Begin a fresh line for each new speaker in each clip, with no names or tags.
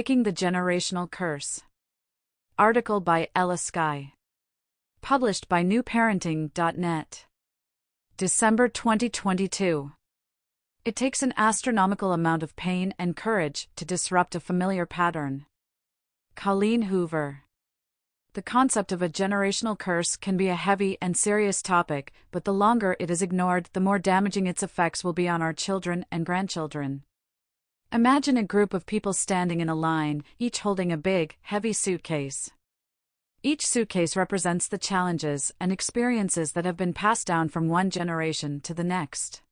Breaking the Generational Curse. Article by Ella Skye. Published by NewParenting.net. December 2022. It takes an astronomical amount of pain and courage to disrupt a familiar pattern. Colleen Hoover. The concept of a generational curse can be a heavy and serious topic, but the longer it is ignored, the more damaging its effects will be on our children and grandchildren. Imagine a group of people standing in a line, each holding a big, heavy suitcase. Each suitcase represents the challenges and experiences that have been passed down from one generation to the next.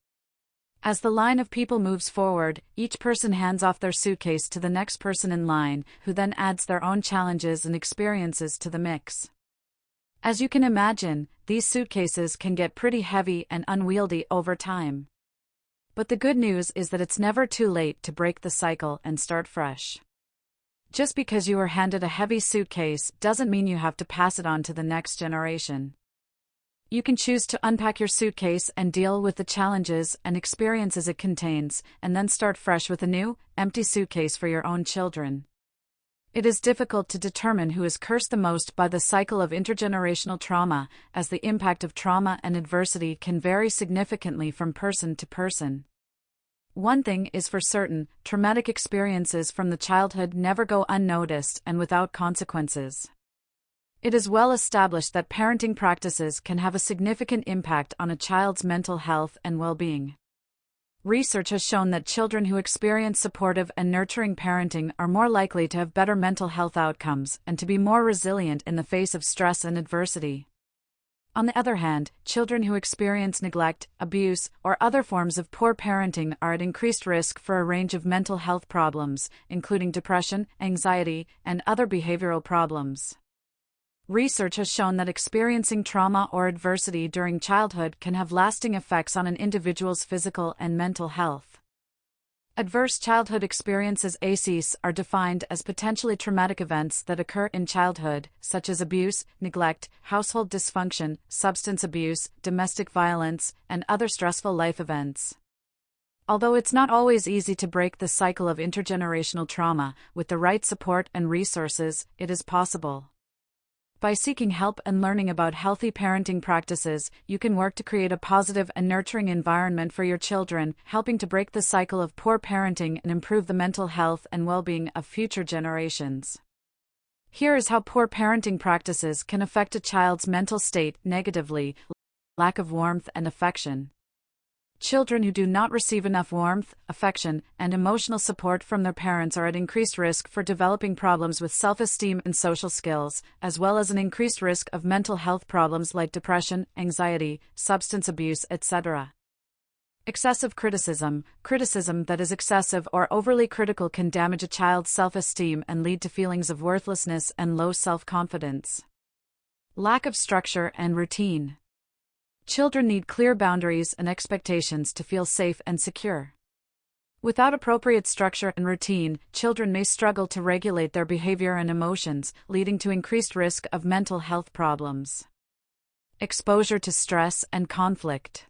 As the line of people moves forward, each person hands off their suitcase to the next person in line, who then adds their own challenges and experiences to the mix. As you can imagine, these suitcases can get pretty heavy and unwieldy over time. But the good news is that it's never too late to break the cycle and start fresh. Just because you were handed a heavy suitcase doesn't mean you have to pass it on to the next generation. You can choose to unpack your suitcase and deal with the challenges and experiences it contains, and then start fresh with a new, empty suitcase for your own children. It is difficult to determine who is cursed the most by the cycle of intergenerational trauma, as the impact of trauma and adversity can vary significantly from person to person. One thing is for certain: traumatic experiences from the childhood never go unnoticed and without consequences. It is well established that parenting practices can have a significant impact on a child's mental health and well-being. Research has shown that children who experience supportive and nurturing parenting are more likely to have better mental health outcomes and to be more resilient in the face of stress and adversity. On the other hand, children who experience neglect, abuse, or other forms of poor parenting are at increased risk for a range of mental health problems, including depression, anxiety, and other behavioral problems. Research has shown that experiencing trauma or adversity during childhood can have lasting effects on an individual's physical and mental health. Adverse childhood experiences (ACEs) are defined as potentially traumatic events that occur in childhood, such as abuse, neglect, household dysfunction, substance abuse, domestic violence, and other stressful life events. Although it's not always easy to break the cycle of intergenerational trauma, with the right support and resources, it is possible. By seeking help and learning about healthy parenting practices, you can work to create a positive and nurturing environment for your children, helping to break the cycle of poor parenting and improve the mental health and well-being of future generations. Here is how poor parenting practices can affect a child's mental state negatively: lack of warmth and affection. Children who do not receive enough warmth, affection, and emotional support from their parents are at increased risk for developing problems with self-esteem and social skills, as well as an increased risk of mental health problems like depression, anxiety, substance abuse, etc. Excessive criticism. Criticism that is excessive or overly critical can damage a child's self-esteem and lead to feelings of worthlessness and low self-confidence. Lack of structure and routine. Children need clear boundaries and expectations to feel safe and secure. Without appropriate structure and routine, children may struggle to regulate their behavior and emotions, leading to increased risk of mental health problems. Exposure to stress and conflict.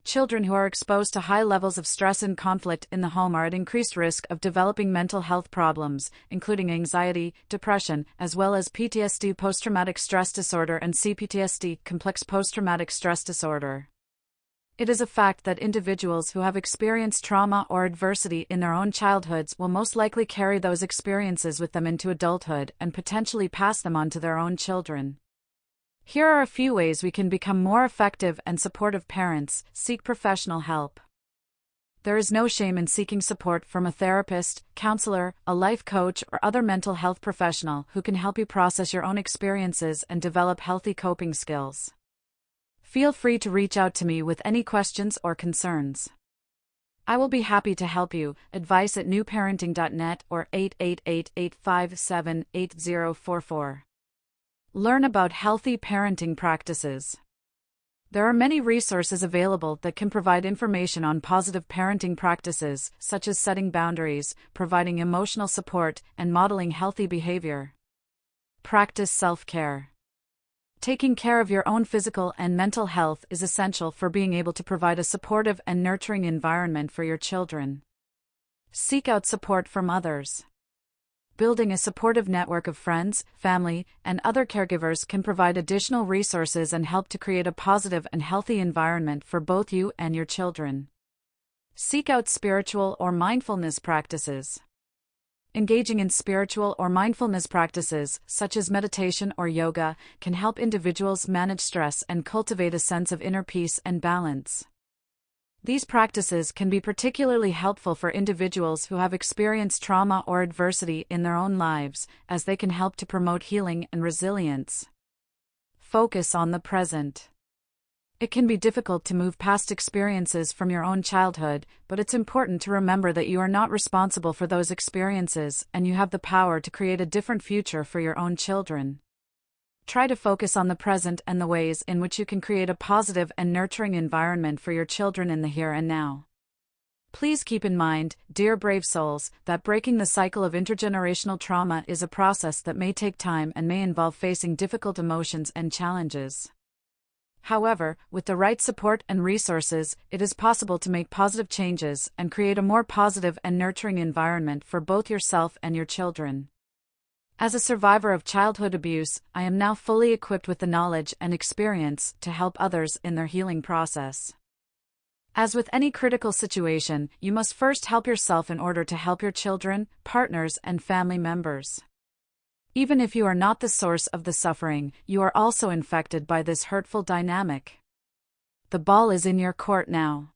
Children who are exposed to high levels of stress and conflict in the home are at increased risk of developing mental health problems, including anxiety, depression, as well as PTSD, post-traumatic stress disorder, and CPTSD, complex post-traumatic stress disorder. It is a fact that individuals who have experienced trauma or adversity in their own childhoods will most likely carry those experiences with them into adulthood and potentially pass them on to their own children. Here are a few ways we can become more effective and supportive parents. Seek professional help. There is no shame in seeking support from a therapist, counselor, a life coach, or other mental health professional who can help you process your own experiences and develop healthy coping skills. Feel free to reach out to me with any questions or concerns. I will be happy to help you. Advice at newparenting.net or 888-857-8044. Learn about healthy parenting practices. There are many resources available that can provide information on positive parenting practices, such as setting boundaries, providing emotional support, and modeling healthy behavior. Practice self-care. Taking care of your own physical and mental health is essential for being able to provide a supportive and nurturing environment for your children. Seek out support from others. Building a supportive network of friends, family, and other caregivers can provide additional resources and help to create a positive and healthy environment for both you and your children. Seek out spiritual or mindfulness practices. Engaging in spiritual or mindfulness practices, such as meditation or yoga, can help individuals manage stress and cultivate a sense of inner peace and balance. These practices can be particularly helpful for individuals who have experienced trauma or adversity in their own lives, as they can help to promote healing and resilience. Focus on the present. It can be difficult to move past experiences from your own childhood, but it's important to remember that you are not responsible for those experiences and you have the power to create a different future for your own children. Try to focus on the present and the ways in which you can create a positive and nurturing environment for your children in the here and now. Please keep in mind, dear brave souls, that breaking the cycle of intergenerational trauma is a process that may take time and may involve facing difficult emotions and challenges. However, with the right support and resources, it is possible to make positive changes and create a more positive and nurturing environment for both yourself and your children. As a survivor of childhood abuse, I am now fully equipped with the knowledge and experience to help others in their healing process. As with any critical situation, you must first help yourself in order to help your children, partners, and family members. Even if you are not the source of the suffering, you are also infected by this hurtful dynamic. The ball is in your court now.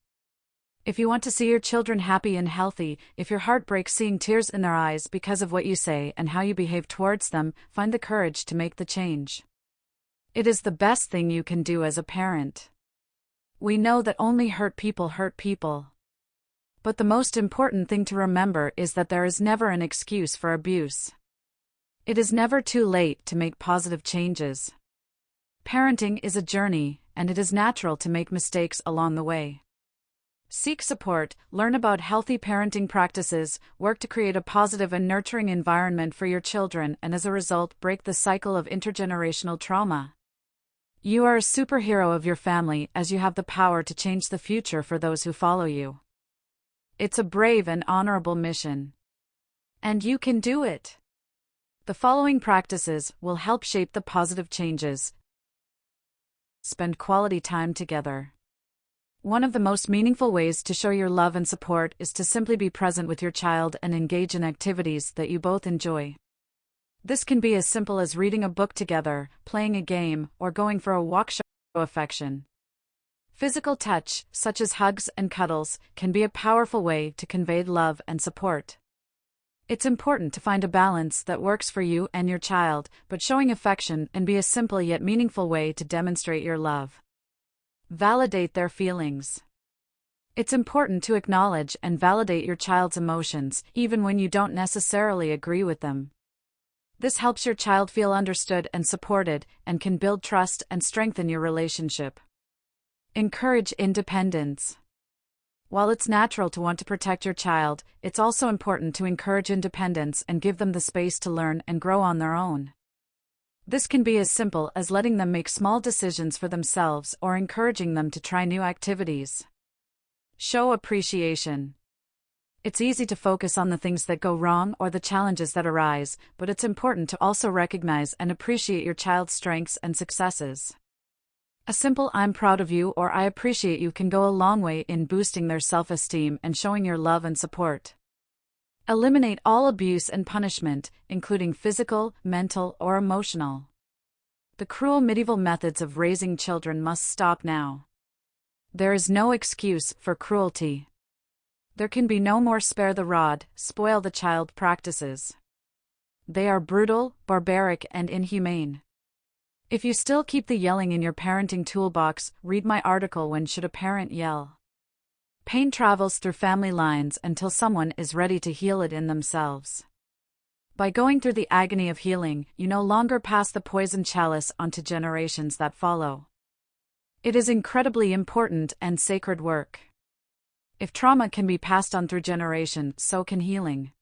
If you want to see your children happy and healthy, if your heart breaks seeing tears in their eyes because of what you say and how you behave towards them, find the courage to make the change. It is the best thing you can do as a parent. We know that only hurt people hurt people. But the most important thing to remember is that there is never an excuse for abuse. It is never too late to make positive changes. Parenting is a journey, and it is natural to make mistakes along the way. Seek support, learn about healthy parenting practices, work to create a positive and nurturing environment for your children, and as a result, break the cycle of intergenerational trauma. You are a superhero of your family, as you have the power to change the future for those who follow you. It's a brave and honorable mission. And you can do it. The following practices will help shape the positive changes. Spend quality time together. One of the most meaningful ways to show your love and support is to simply be present with your child and engage in activities that you both enjoy. This can be as simple as reading a book together, playing a game, or going for a walk. Show affection. Physical touch, such as hugs and cuddles, can be a powerful way to convey love and support. It's important to find a balance that works for you and your child, but showing affection can be a simple yet meaningful way to demonstrate your love. Validate their feelings. It's important to acknowledge and validate your child's emotions, even when you don't necessarily agree with them. This helps your child feel understood and supported, and can build trust and strengthen your relationship. Encourage independence. While it's natural to want to protect your child, it's also important to encourage independence and give them the space to learn and grow on their own. This can be as simple as letting them make small decisions for themselves or encouraging them to try new activities. Show appreciation. It's easy to focus on the things that go wrong or the challenges that arise, but it's important to also recognize and appreciate your child's strengths and successes. A simple "I'm proud of you" or "I appreciate you" can go a long way in boosting their self-esteem and showing your love and support. Eliminate all abuse and punishment, including physical, mental, or emotional. The cruel medieval methods of raising children must stop now. There is no excuse for cruelty. There can be no more spare the rod, spoil the child practices. They are brutal, barbaric, and inhumane. If you still keep the yelling in your parenting toolbox, read my article "When Should a Parent Yell?" Pain travels through family lines until someone is ready to heal it in themselves. By going through the agony of healing, you no longer pass the poison chalice onto generations that follow. It is incredibly important and sacred work. If trauma can be passed on through generations, so can healing.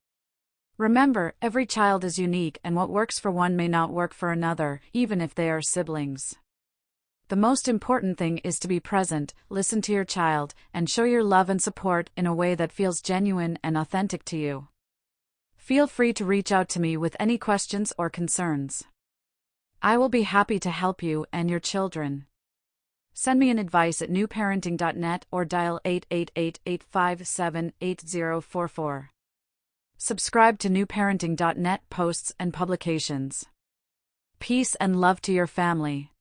Remember, every child is unique, and what works for one may not work for another, even if they are siblings. The most important thing is to be present, listen to your child, and show your love and support in a way that feels genuine and authentic to you. Feel free to reach out to me with any questions or concerns. I will be happy to help you and your children. Send me an advice at newparenting.net or dial 888-857-8044. Subscribe to newparenting.net posts and publications. Peace and love to your family.